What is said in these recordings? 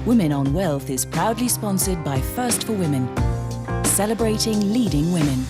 Women on Wealth is proudly sponsored by First for Women, celebrating leading women.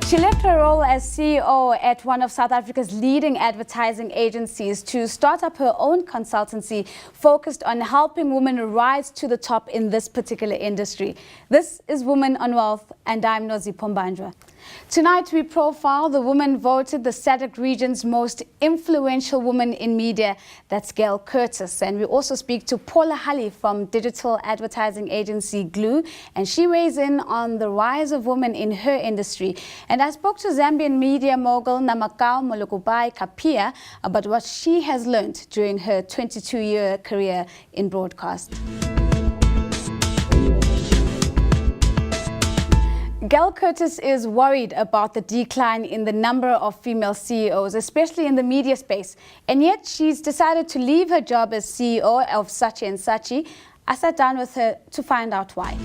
She left her role as CEO at one of South Africa's leading advertising agencies to start up her own consultancy focused on helping women rise to the top in this particular industry. This is Women on Wealth, and I'm Nozi Pombanjwa. Tonight we profile the woman voted the SADC region's most influential woman in media. That's Gail Curtis. And we also speak to Paula Hulley from digital advertising agency Gloo, and she weighs in on the rise of women in her industry. And I spoke to Zambian media mogul Namakau Mukelabai-Kapihya about what she has learned during her 22-year career in broadcast. Gail Curtis is worried about the decline in the number of female CEOs, especially in the media space. And yet she's decided to leave her job as CEO of Saatchi Saatchi. I sat down with her to find out why.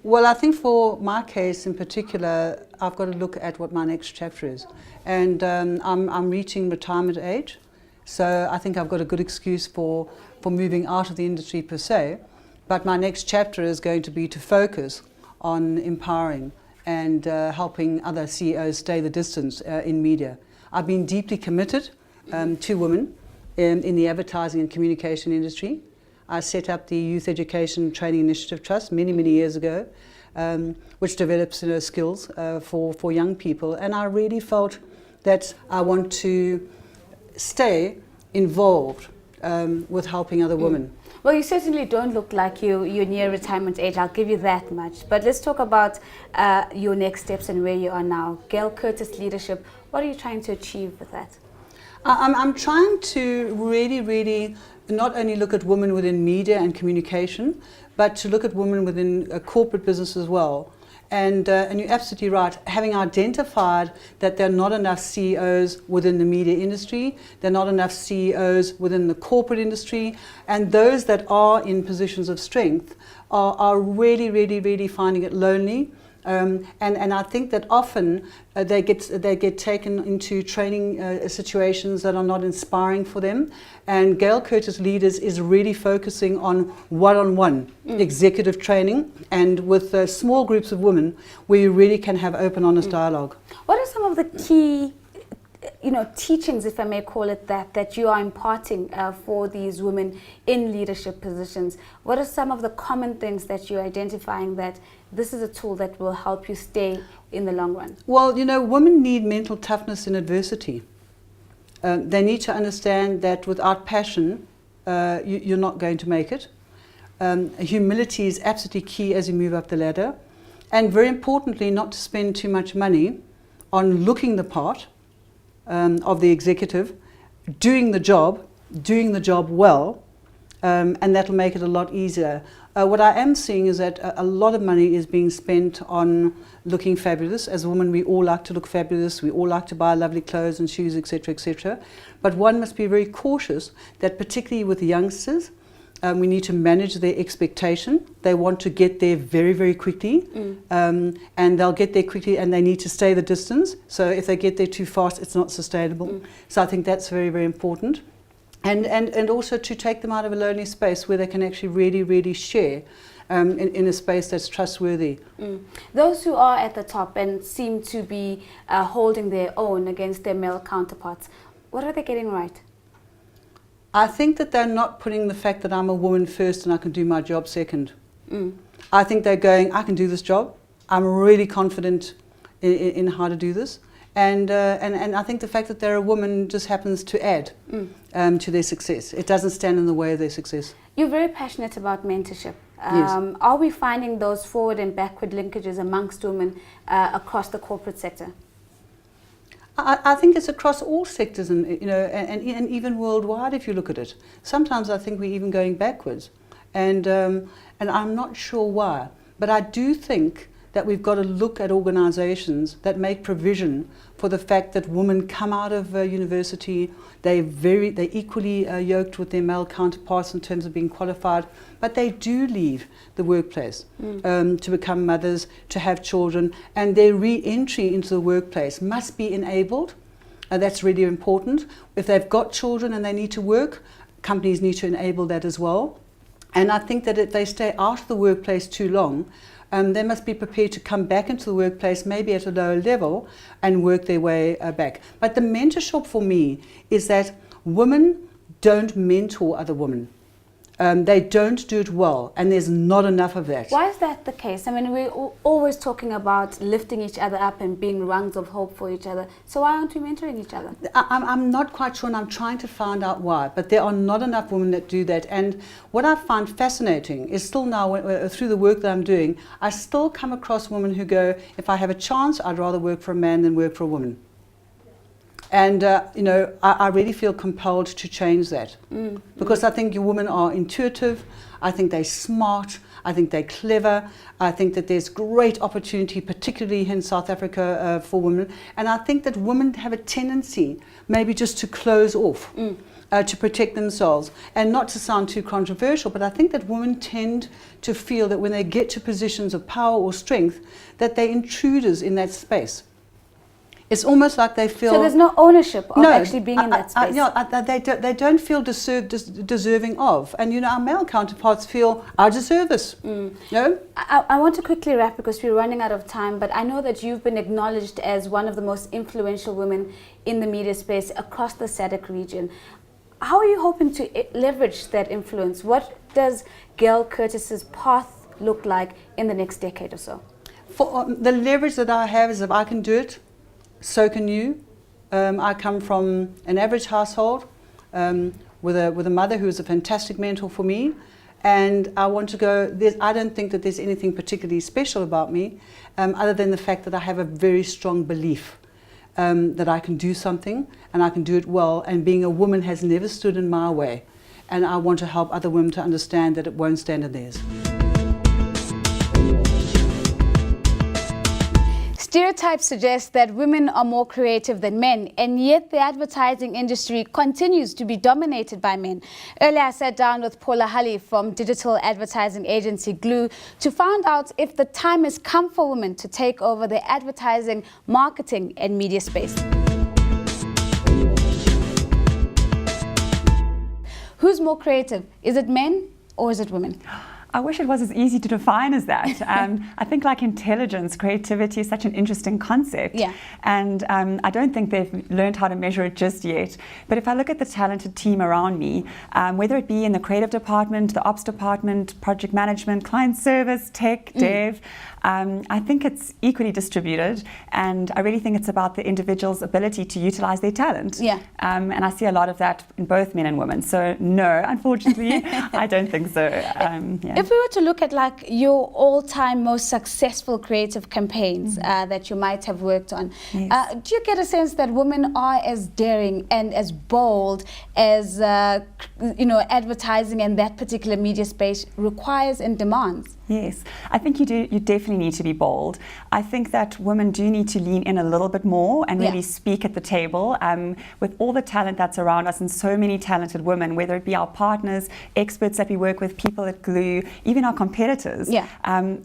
Well, I think for my case in particular, I've got to look at what my next chapter is. And I'm reaching retirement age. So I think I've got a good excuse for moving out of the industry per se. But my next chapter is going to be to focus on empowering and helping other CEOs stay the distance in media. I've been deeply committed to women in the advertising and communication industry. I set up the Youth Education Training Initiative Trust many years ago, which develops skills for young people. And I really felt that I want to stay involved with helping other women. Well, you certainly don't look like you're near retirement age, I'll give you that much. But let's talk about your next steps and where you are now. Gail Curtis leadership, what are you trying to achieve with that? I'm trying to really not only look at women within media and communication, but to look at women within a corporate business as well. And you're absolutely right, having identified that there are not enough CEOs within the media industry, there are not enough CEOs within the corporate industry, and those that are in positions of strength are really finding it lonely. And I think that often they get taken into training situations that are not inspiring for them. And Gail Curtis Leaders is really focusing on one-on-one executive training, and with small groups of women where you really can have open, honest dialogue. What are some of the key teachings, if I may call it that you are imparting for these women in leadership positions? What are some of the common things that you're identifying that this is a tool that will help you stay in the long run? Well, women need mental toughness in adversity. They need to understand that without passion, you're not going to make it. Humility is absolutely key as you move up the ladder. And very importantly, not to spend too much money on looking the part of the executive, doing the job well, and that'll make it a lot easier. What I am seeing is that a lot of money is being spent on looking fabulous. As a woman, we all like to look fabulous, we all like to buy lovely clothes and shoes, etc., etc. But one must be very cautious that, particularly with youngsters, we need to manage their expectation. They want to get there very quickly, and they'll get there quickly, and they need to stay the distance. So if they get there too fast, it's not sustainable. So I think that's very important. And also to take them out of a lonely space where they can actually really share in a space that's trustworthy. Those who are at the top and seem to be holding their own against their male counterparts, what are they getting right? I think that they're not putting the fact that I'm a woman first and I can do my job second. I think they're going, I can do this job. I'm really confident in how to do this. And I think the fact that they're a woman just happens to add to their success. It doesn't stand in the way of their success. You're very passionate about mentorship. Yes. Are we finding those forward and backward linkages amongst women across the corporate sector? I think it's across all sectors, and even worldwide if you look at it. Sometimes I think we're even going backwards, and I'm not sure why. But I do think that we've got to look at organisations that make provision for the fact that women come out of university, they're equally yoked with their male counterparts in terms of being qualified, but they do leave the workplace to become mothers, to have children, and their re-entry into the workplace must be enabled. That's really important. If they've got children and they need to work, companies need to enable that as well. And I think that if they stay out of the workplace too long, they must be prepared to come back into the workplace, maybe at a lower level, and work their way back. But the mentorship for me is that women don't mentor other women. They don't do it well, and there's not enough of that. Why is that the case? I mean, we're always talking about lifting each other up and being rungs of hope for each other. So why aren't we mentoring each other? I'm not quite sure, and I'm trying to find out why. But there are not enough women that do that. And what I find fascinating is still now, through the work that I'm doing, I still come across women who go, if I have a chance, I'd rather work for a man than work for a woman. And, I really feel compelled to change that. Because I think your women are intuitive, I think they're smart, I think they're clever, I think that there's great opportunity, particularly in South Africa, for women. And I think that women have a tendency maybe just to close off, to protect themselves. And not to sound too controversial, but I think that women tend to feel that when they get to positions of power or strength, that they're intruders in that space. It's almost like they feel... So there's no ownership of actually being in that space? They don't feel deserving of. And, our male counterparts feel, I deserve this. No? I want to quickly wrap because we're running out of time, but I know that you've been acknowledged as one of the most influential women in the media space across the SADC region. How are you hoping to leverage that influence? What does Gail Curtis's path look like in the next decade or so? For the leverage that I have is if I can do it, so can you. I come from an average household with a mother who is a fantastic mentor for me, and I want to go. I don't think that there's anything particularly special about me, other than the fact that I have a very strong belief that I can do something and I can do it well. And being a woman has never stood in my way, and I want to help other women to understand that it won't stand in theirs. Stereotypes suggest that women are more creative than men, and yet the advertising industry continues to be dominated by men. Earlier, I sat down with Paula Hulley from digital advertising agency Gloo to find out if the time has come for women to take over the advertising, marketing and media space. Who's more creative? Is it men or is it women? I wish it was as easy to define as that. I think like intelligence, creativity is such an interesting concept. Yeah. And I don't think they've learned how to measure it just yet. But if I look at the talented team around me, whether it be in the creative department, the ops department, project management, client service, tech, dev, I think it's equally distributed. And I really think it's about the individual's ability to utilize their talent. Yeah. And I see a lot of that in both men and women. So no, unfortunately, I don't think so. Yeah. If we were to look at like your all-time most successful creative campaigns that you might have worked on, Yes. Do you get a sense that women are as daring and as bold as advertising and that particular media space requires and demands? Yes, I think you do. You definitely need to be bold. I think that women do need to lean in a little bit more and really speak at the table with all the talent that's around us and so many talented women, whether it be our partners, experts that we work with, people at Gloo, even our competitors. Yeah.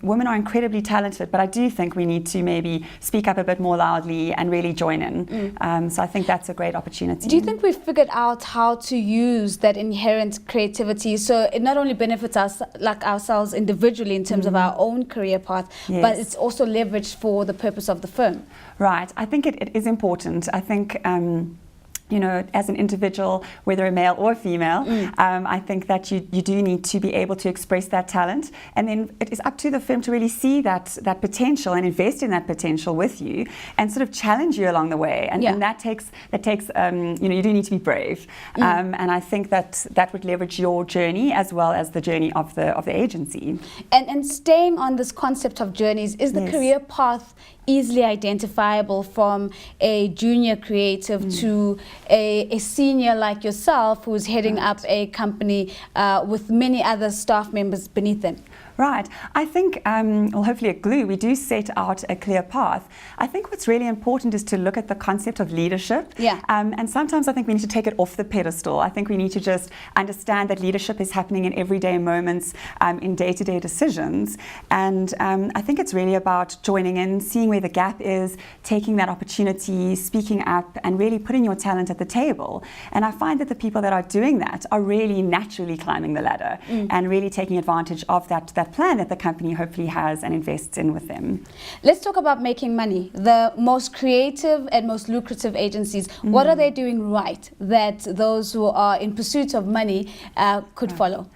Women are incredibly talented, but I do think we need to maybe speak up a bit more loudly and really join in. So I think that's a great opportunity. Do you think we've figured out how to use that inherent creativity so it not only benefits us, like ourselves individually, in terms of our own career path, but it's also leveraged for the purpose of the firm? Right. I think it is important. I think as an individual, whether a male or a female, I think that you do need to be able to express that talent, and then it is up to the firm to really see that potential and invest in that potential with you and sort of challenge you along the way. And that takes you do need to be brave. And I think that would leverage your journey as well as the journey of the agency. And staying on this concept of journeys, is the career path easily identifiable from a junior creative to a senior like yourself who's heading up a company with many other staff members beneath them? Right. I think, well, hopefully at Gloo, we do set out a clear path. I think what's really important is to look at the concept of leadership. Yeah. And sometimes I think we need to take it off the pedestal. I think we need to just understand that leadership is happening in everyday moments, in day-to-day decisions. And I think it's really about joining in, seeing where the gap is, taking that opportunity, speaking up, and really putting your talent at the table. And I find that the people that are doing that are really naturally climbing the ladder and really taking advantage of that plan that the company hopefully has and invests in with them. Let's talk about making money. The most creative and most lucrative agencies, what are they doing right that those who are in pursuit of money could follow?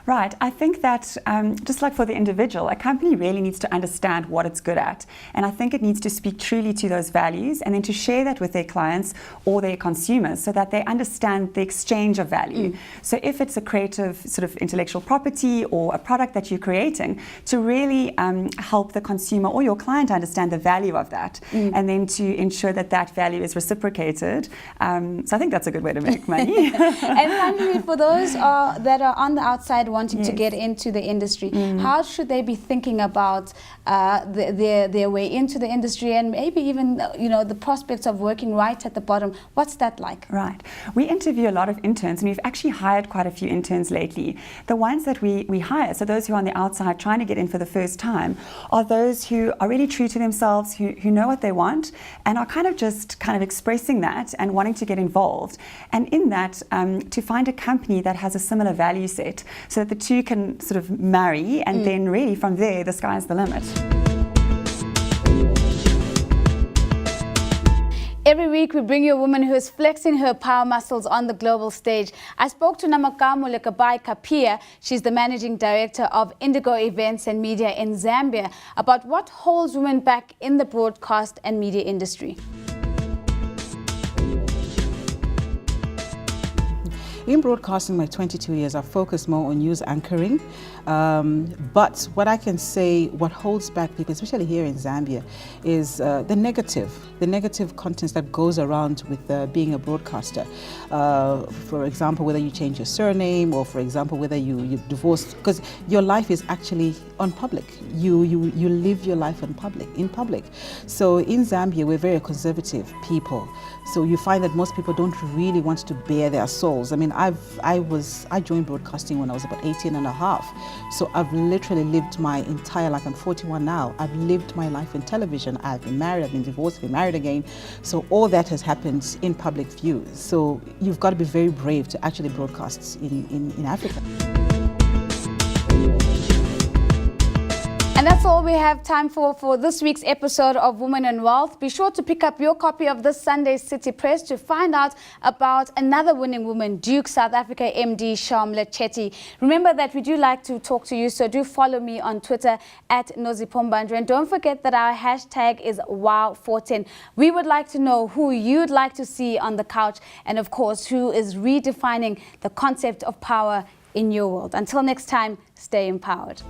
Right. I think that just like for the individual, a company really needs to understand what it's good at. And I think it needs to speak truly to those values and then to share that with their clients or their consumers so that they understand the exchange of value. So if it's a creative sort of intellectual property or a product that you're creating, to really help the consumer or your client understand the value of that and then to ensure that that value is reciprocated. So I think that's a good way to make money. And finally, for those that are on the outside wanting to get into the industry, how should they be thinking about their way into the industry and maybe even the prospects of working right at the bottom? What's that like? Right. We interview a lot of interns, and we've actually hired quite a few interns lately. The ones that we hire, so those who are on the outside trying to get in for the first time, are those who are really true to themselves, who know what they want and are kind of expressing that and wanting to get involved. And in that, to find a company that has a similar value set so that the two can sort of marry, and then really from there, the sky's the limit. Every week we bring you a woman who is flexing her power muscles on the global stage. I spoke to Namakau Mukelabai-Kapihya, she's the managing director of Indigo Events and Media in Zambia, about what holds women back in the broadcast and media industry. In broadcasting, my 22 years, I've focused more on news anchoring. But what I can say, what holds back people, especially here in Zambia, is the negative contents that goes around with being a broadcaster. For example, whether you change your surname, or for example, whether you divorced, because your life is actually on public. You live your life in public. So in Zambia, we're very conservative people. So you find that most people don't really want to bare their souls. I mean, I joined broadcasting when I was about 18 and a half. So I've literally lived my entire life. I'm 41 now. I've lived my life in television. I've been married, I've been divorced, been married again. So all that has happened in public view. So you've got to be very brave to actually broadcast in Africa. And that's all we have time for this week's episode of Women and Wealth. Be sure to pick up your copy of this Sunday's City Press to find out about another winning woman, Duke South Africa MD Shamla Chetty. Remember that we do like to talk to you, so do follow me on Twitter at Nozipombandra. And don't forget that our hashtag is Wow410. We would like to know who you'd like to see on the couch, and of course, who is redefining the concept of power in your world. Until next time, stay empowered.